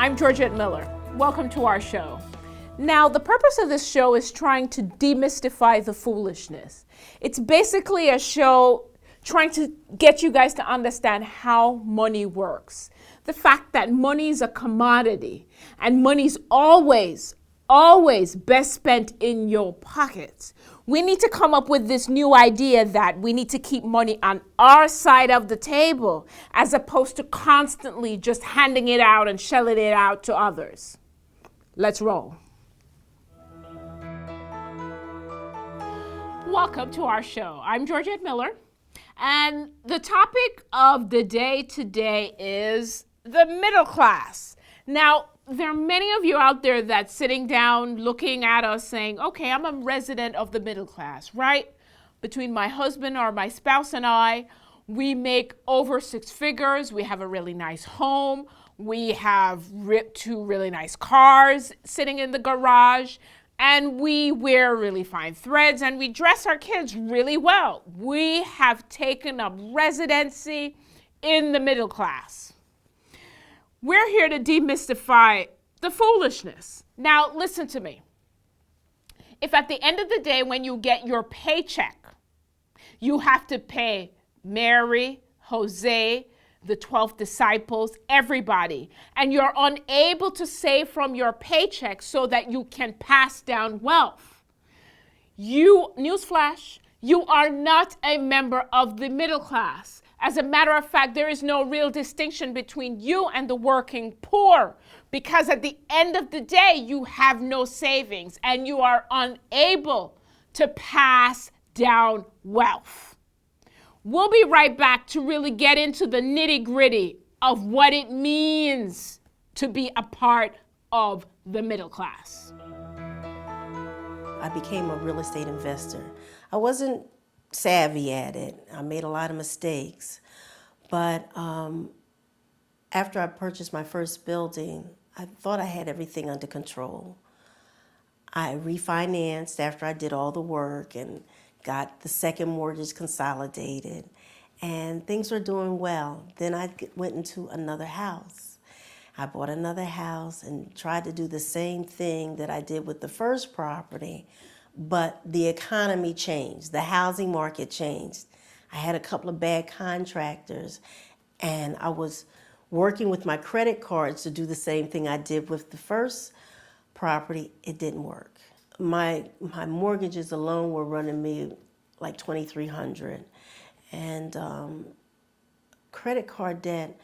I'm Georgette Miller. Welcome to our show. Now, the purpose of this show is trying to demystify the foolishness. It's basically a show trying to get you guys to understand how money works. The fact that money is a commodity and money's always best spent in your pockets. We need to come up with this new idea that we need to keep money on our side of the table as opposed to constantly just handing it out and shelling it out to others. Let's roll. Welcome to our show. I'm Georgette Miller, and the topic of the day today is the middle class. Now, there are many of you out there that's sitting down looking at us saying, okay, I'm a resident of the middle class, right? Between my husband or my spouse and I, we make over 6 figures. We have a really nice home. We have 2 really nice cars sitting in the garage. And we wear really fine threads and we dress our kids really well. We have taken up residency in the middle class. We're here to demystify the foolishness. Now, listen to me. If at the end of the day, when you get your paycheck, you have to pay Mary, Jose, the 12 disciples, everybody, and you're unable to save from your paycheck so that you can pass down wealth, newsflash, you are not a member of the middle class. As a matter of fact, there is no real distinction between you and the working poor, because at the end of the day, you have no savings and you are unable to pass down wealth. We'll be right back to really get into the nitty-gritty of what it means to be a part of the middle class. I became a real estate investor. I wasn't savvy at it. I made a lot of mistakes. But after I purchased my first building, I thought I had everything under control. I refinanced after I did all the work and got the second mortgage consolidated, and things were doing well. Then I went into another house. I bought another house and tried to do the same thing that I did with the first property, but the economy changed. The housing market changed. I had a couple of bad contractors, and I was working with my credit cards to do the same thing I did with the first property. It didn't work. My mortgages alone were running me like $2,300, and credit card debt,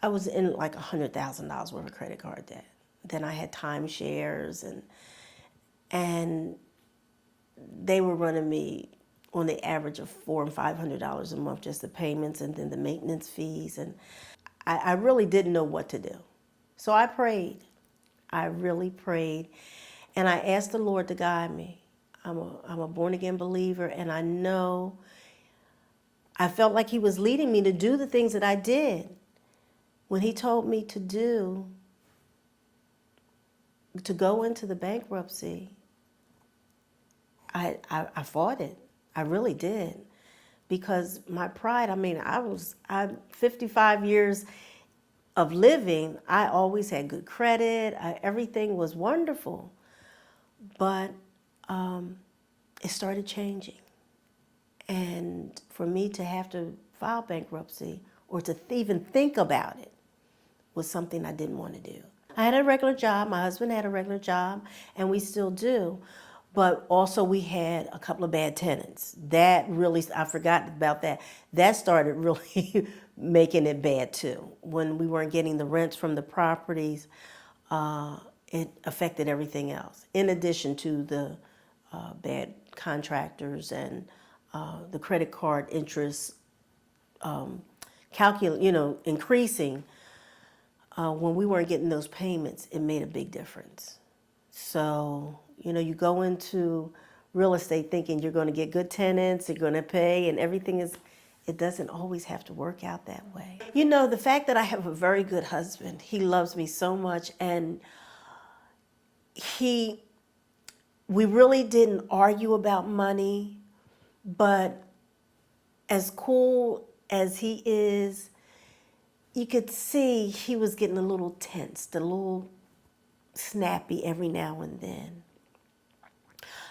I was in like $100,000 worth of credit card debt. Then I had timeshares, and they were running me on the average of $400 and $500 a month, just the payments and then the maintenance fees. And I really didn't know what to do. So I prayed. I really prayed. And I asked the Lord to guide me. I'm a born-again believer, and I felt like He was leading me to do the things that I did. When He told me to go into the bankruptcy, I fought it. I really did. Because my pride, I'm 55 years of living. I always had good credit. Everything was wonderful. But it started changing. And for me to have to file bankruptcy or to even think about it was something I didn't want to do. I had a regular job. My husband had a regular job, and we still do. But also we had a couple of bad tenants. That really, I forgot about that. That started really making it bad too. When we weren't getting the rents from the properties, it affected everything else. In addition to the bad contractors and the credit card interest increasing, when we weren't getting those payments, it made a big difference. So, you go into real estate thinking you're going to get good tenants, you're going to pay, and it doesn't always have to work out that way. The fact that I have a very good husband, he loves me so much, and we really didn't argue about money, but as cool as he is, you could see he was getting a little tensed, a little snappy every now and then.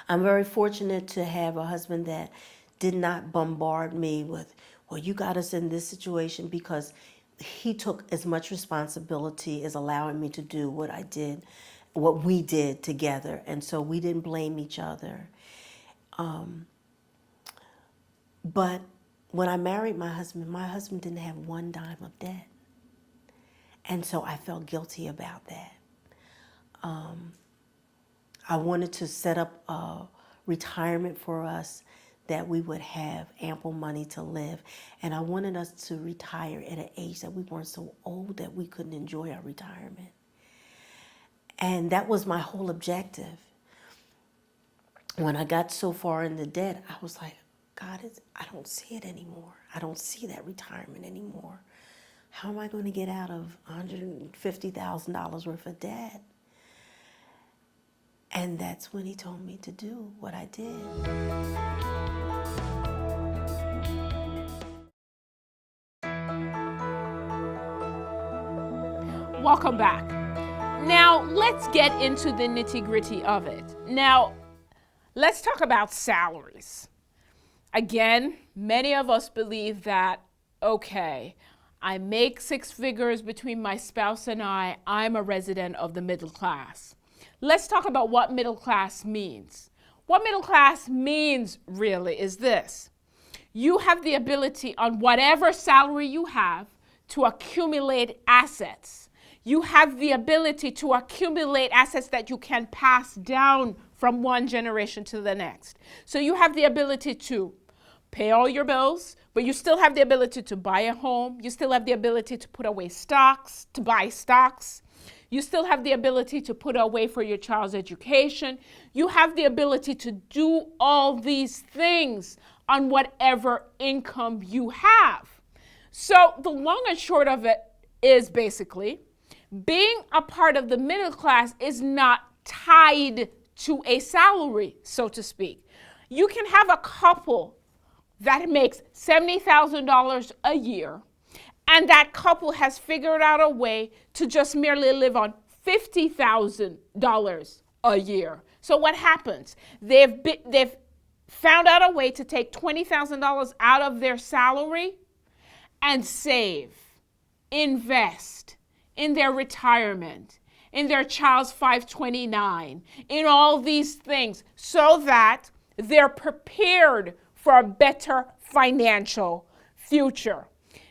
I'm very fortunate to have a husband that did not bombard me with, well, you got us in this situation, because he took as much responsibility as allowing me to do what I did, what we did together. And so we didn't blame each other. But when I married my husband didn't have one dime of debt. And so I felt guilty about that. I wanted to set up a retirement for us that we would have ample money to live. And I wanted us to retire at an age that we weren't so old that we couldn't enjoy our retirement. And that was my whole objective. When I got so far in the debt, I was like, God, I don't see it anymore. I don't see that retirement anymore. How am I going to get out of $150,000 worth of debt? And that's when he told me to do what I did. Welcome back. Now, let's get into the nitty-gritty of it. Now, let's talk about salaries. Again, many of us believe that, okay, I make six figures between my spouse and I'm a resident of the middle class. Let's talk about what middle class means. What middle class means really is this. You have the ability on whatever salary you have to accumulate assets. You have the ability to accumulate assets that you can pass down from one generation to the next. So you have the ability to pay all your bills, but you still have the ability to buy a home. You still have the ability to put away stocks, to buy stocks. You still have the ability to put away for your child's education. You have the ability to do all these things on whatever income you have. So the long and short of it is basically being a part of the middle class is not tied to a salary, so to speak. You can have a couple that makes $70,000 a year, and that couple has figured out a way to just merely live on $50,000 a year. So what happens? They've found out a way to take $20,000 out of their salary and save, invest in their retirement, in their child's 529, in all these things, so that they're prepared for a better financial future.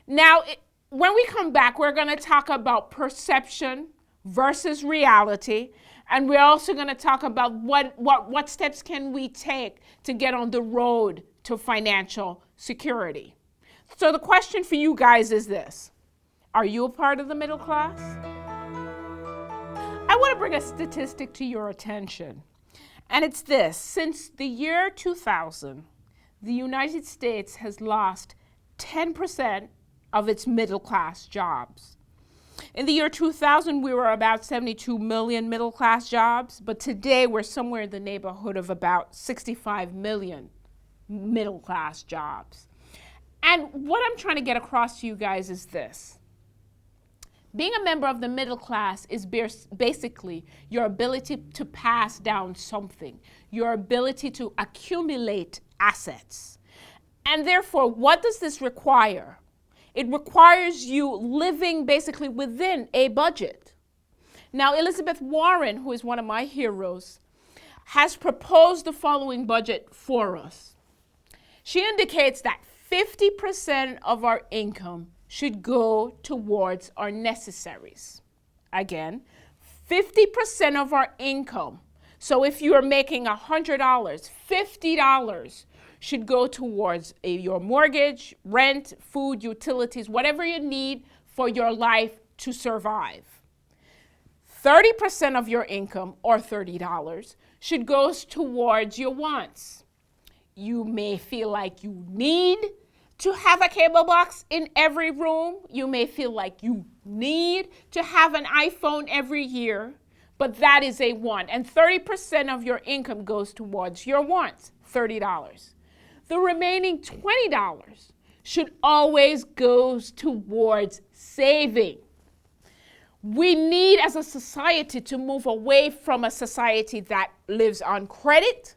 Now, when we come back, we're going to talk about perception versus reality, and we're also going to talk about what steps can we take to get on the road to financial security. So the question for you guys is this: are you a part of the middle class? I want to bring a statistic to your attention, and it's this. Since the year 2000, the United States has lost 10% of its middle class jobs. In the year 2000, we were about 72 million middle class jobs, but today we're somewhere in the neighborhood of about 65 million middle class jobs. And what I'm trying to get across to you guys is this. Being a member of the middle class is basically your ability to pass down something, your ability to accumulate assets. And therefore, what does this require? It requires you living basically within a budget. Now, Elizabeth Warren, who is one of my heroes, has proposed the following budget for us. She indicates that 50% of our income should go towards our necessaries. Again, 50% of our income. So if you're making $100, $50 should go towards your mortgage, rent, food, utilities, whatever you need for your life to survive. 30% of your income, or $30, should go towards your wants. You may feel like you need to have a cable box in every room. You may feel like you need to have an iPhone every year, but that is a want. And 30% of your income goes towards your wants, $30. The remaining $20 should always go towards saving. We need, as a society, to move away from a society that lives on credit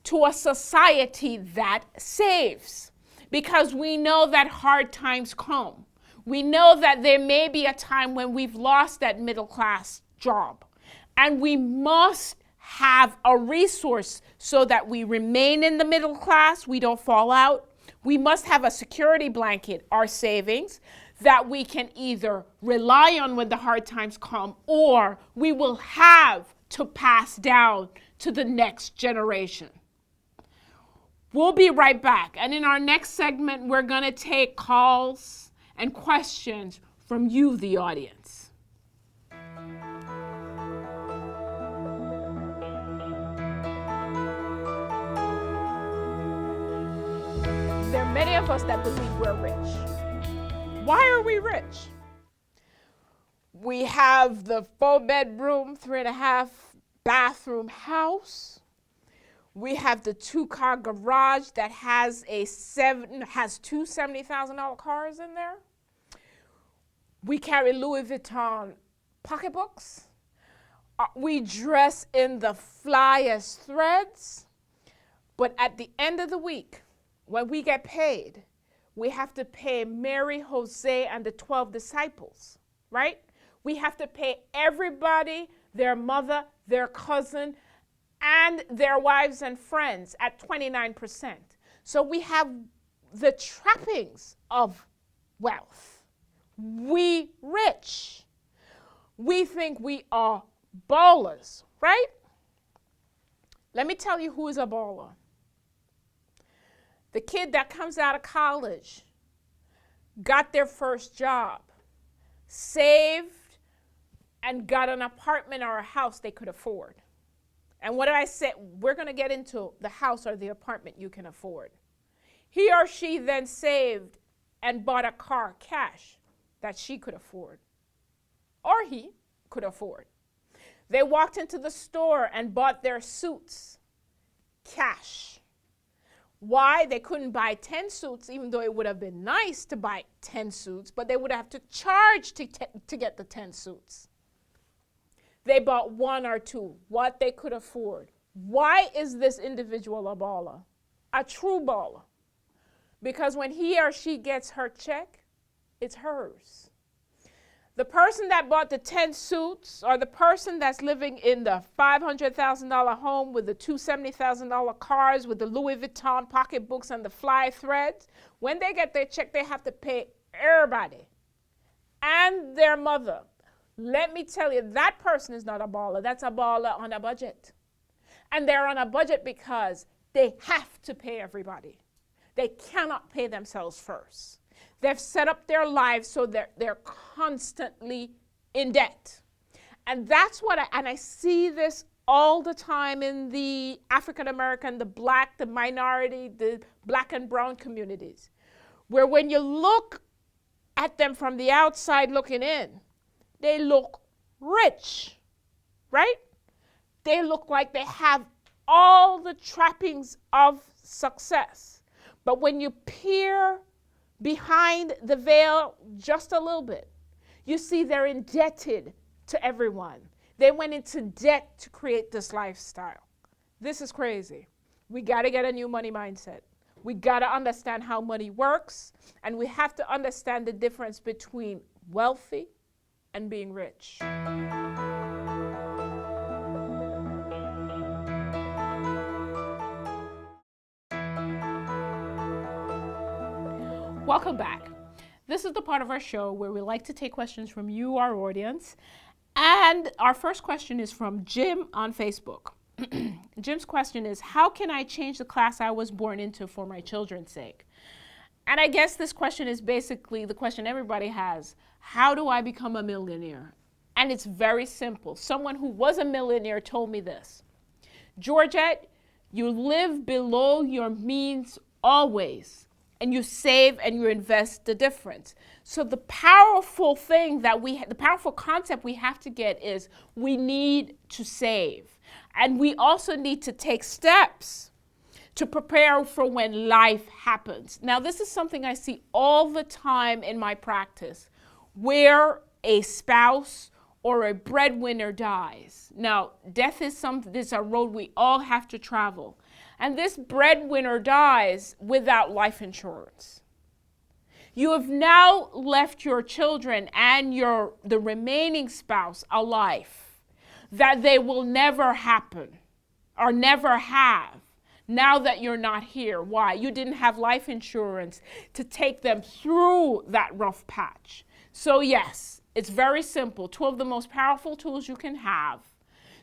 to a society that saves. Because we know that hard times come. We know that there may be a time when we've lost that middle class job. And we must have a resource so that we remain in the middle class, we don't fall out. We must have a security blanket, our savings, that we can either rely on when the hard times come, or we will have to pass down to the next generation. We'll be right back. And in our next segment, we're going to take calls and questions from you, the audience. There are many of us that believe we're rich. Why are we rich? We have the 4-bedroom, 3.5 bathroom house. We have the 2-car garage that has two $70,000 cars in there. We carry Louis Vuitton pocketbooks. We dress in the flyest threads. But at the end of the week, when we get paid, we have to pay Mary, Jose, and the 12 disciples, right? We have to pay everybody, their mother, their cousin, and their wives and friends at 29%. So we have the trappings of wealth. We rich. We think we are ballers, right? Let me tell you who is a baller. The kid that comes out of college, got their first job, saved, and got an apartment or a house they could afford. And what did I say? We're going to get into the house or the apartment you can afford. He or she then saved and bought a car cash that she could afford, or he could afford. They walked into the store and bought their suits cash. Why? They couldn't buy 10 suits, even though it would have been nice to buy 10 suits, but they would have to charge to get the 10 suits. They bought 1 or 2, what they could afford. Why is this individual a baller? A true baller. Because when he or she gets her check, it's hers. The person that bought the 10 suits, or the person that's living in the $500,000 home with the two $70,000 cars with the Louis Vuitton pocketbooks and the fly threads, when they get their check, they have to pay everybody and their mother. Let me tell you, that person is not a baller. That's a baller on a budget. And they're on a budget because they have to pay everybody. They cannot pay themselves first. They've set up their lives so they're constantly in debt. And that's what I see this all the time in the African American, the black, the minority, the black and brown communities, where when you look at them from the outside looking in, they look rich, right? They look like they have all the trappings of success. But when you peer behind the veil just a little bit, you see they're indebted to everyone. They went into debt to create this lifestyle. This is crazy. We got to get a new money mindset. We got to understand how money works, and we have to understand the difference between wealthy and being rich. Welcome back. This is the part of our show where we like to take questions from you, our audience. And our first question is from Jim on Facebook. Jim's question is, how can I change the class I was born into for my children's sake? And I guess this question is basically the question everybody has. How do I become a millionaire? And it's very simple. Someone who was a millionaire told me this. Georgette, you live below your means always. And you save and you invest the difference. So the powerful thing that the powerful concept we have to get is we need to save. And we also need to take steps to prepare for when life happens. Now, this is something I see all the time in my practice, where a spouse or a breadwinner dies. Now, death is a road we all have to travel. And this breadwinner dies without life insurance. You have now left your children and the remaining spouse a life that they will never happen or never have now that you're not here. Why? You didn't have life insurance to take them through that rough patch. So yes, it's very simple. Two of the most powerful tools you can have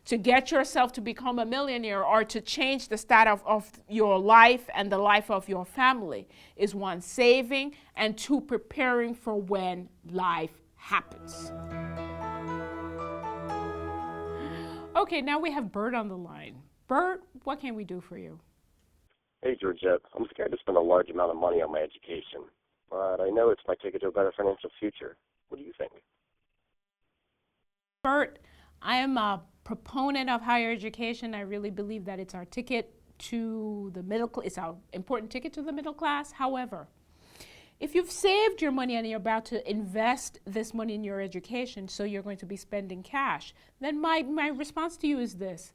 to get yourself to become a millionaire or to change the status of your life and the life of your family is one, saving, and two, preparing for when life happens. Okay, now we have Bert on the line. Bert, what can we do for you? Hey, Georgette. I'm scared to spend a large amount of money on my education, but I know it's my ticket to a better financial future. What do you think? Bert, I am a proponent of higher education. I really believe that it's our ticket to the middle class. It's our important ticket to the middle class. However, if you've saved your money and you're about to invest this money in your education, so you're going to be spending cash, then my response to you is this.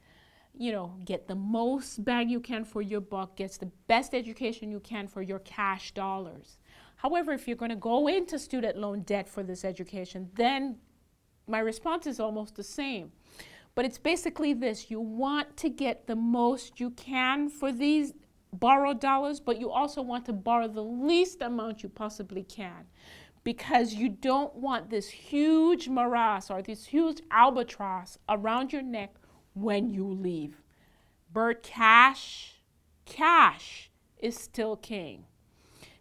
Get the most bang you can for your buck, get the best education you can for your cash dollars. However, if you're going to go into student loan debt for this education, then my response is almost the same. But it's basically this: you want to get the most you can for these borrowed dollars, but you also want to borrow the least amount you possibly can, because you don't want this huge morass or this huge albatross around your neck when you leave. Bert, cash is still king.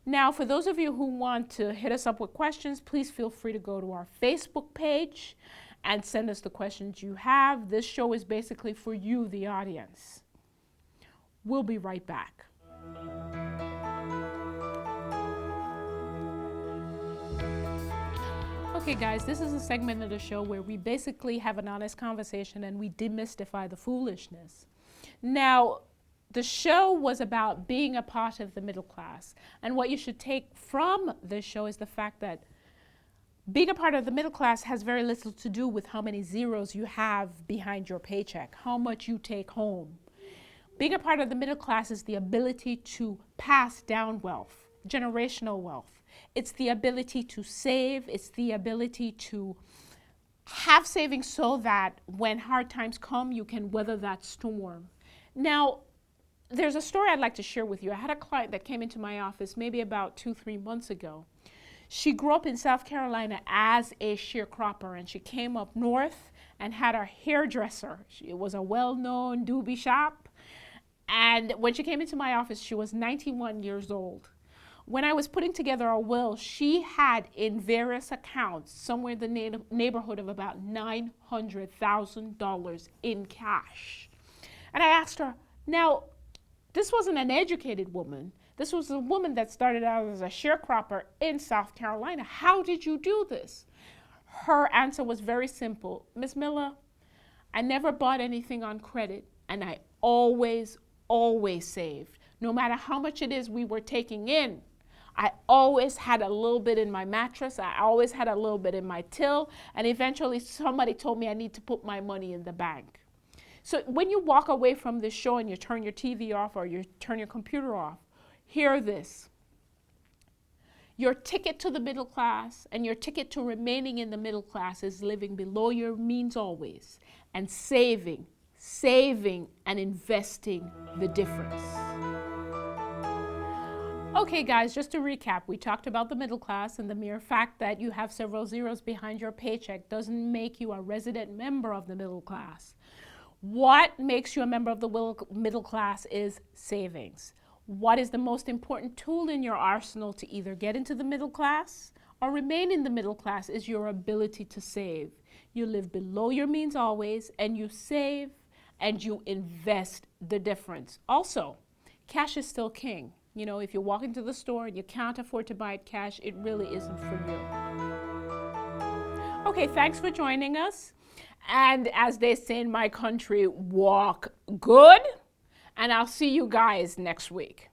Now, for those of you who want to hit us up with questions, please feel free to go to our Facebook page and send us the questions you have. This show is basically for you, the audience. We'll be right back. Okay, guys, this is a segment of the show where we basically have an honest conversation and we demystify the foolishness. Now, the show was about being a part of the middle class. And what you should take from this show is the fact that being a part of the middle class has very little to do with how many zeros you have behind your paycheck, how much you take home. Being a part of the middle class is the ability to pass down wealth, generational wealth. It's the ability to save. It's the ability to have savings so that when hard times come, you can weather that storm. Now, there's a story I'd like to share with you. I had a client that came into my office maybe about 2-3 months ago. She grew up in South Carolina as a sharecropper, and she came up north and had a hairdresser. It was a well-known doobie shop. And when she came into my office, she was 91 years old. When I was putting together a will, she had in various accounts somewhere in the neighborhood of about $900,000 in cash. And I asked her, now, this wasn't an educated woman. This was a woman that started out as a sharecropper in South Carolina. How did you do this? Her answer was very simple. Miss Miller, I never bought anything on credit, and I always saved. No matter how much it is we were taking in, I always had a little bit in my mattress. I always had a little bit in my till. And eventually somebody told me I need to put my money in the bank. So when you walk away from this show and you turn your TV off or you turn your computer off, hear this. Your ticket to the middle class and your ticket to remaining in the middle class is living below your means always and saving and investing the difference. Okay, guys, just to recap, we talked about the middle class, and the mere fact that you have several zeros behind your paycheck doesn't make you a resident member of the middle class. What makes you a member of the middle class is savings. What is the most important tool in your arsenal to either get into the middle class or remain in the middle class is your ability to save. You live below your means always, and you save and you invest the difference. Also, cash is still king. You know, if you walk into the store and you can't afford to buy it cash, it really isn't for you. Okay, thanks for joining us. And as they say in my country, walk good and I'll see you guys next week.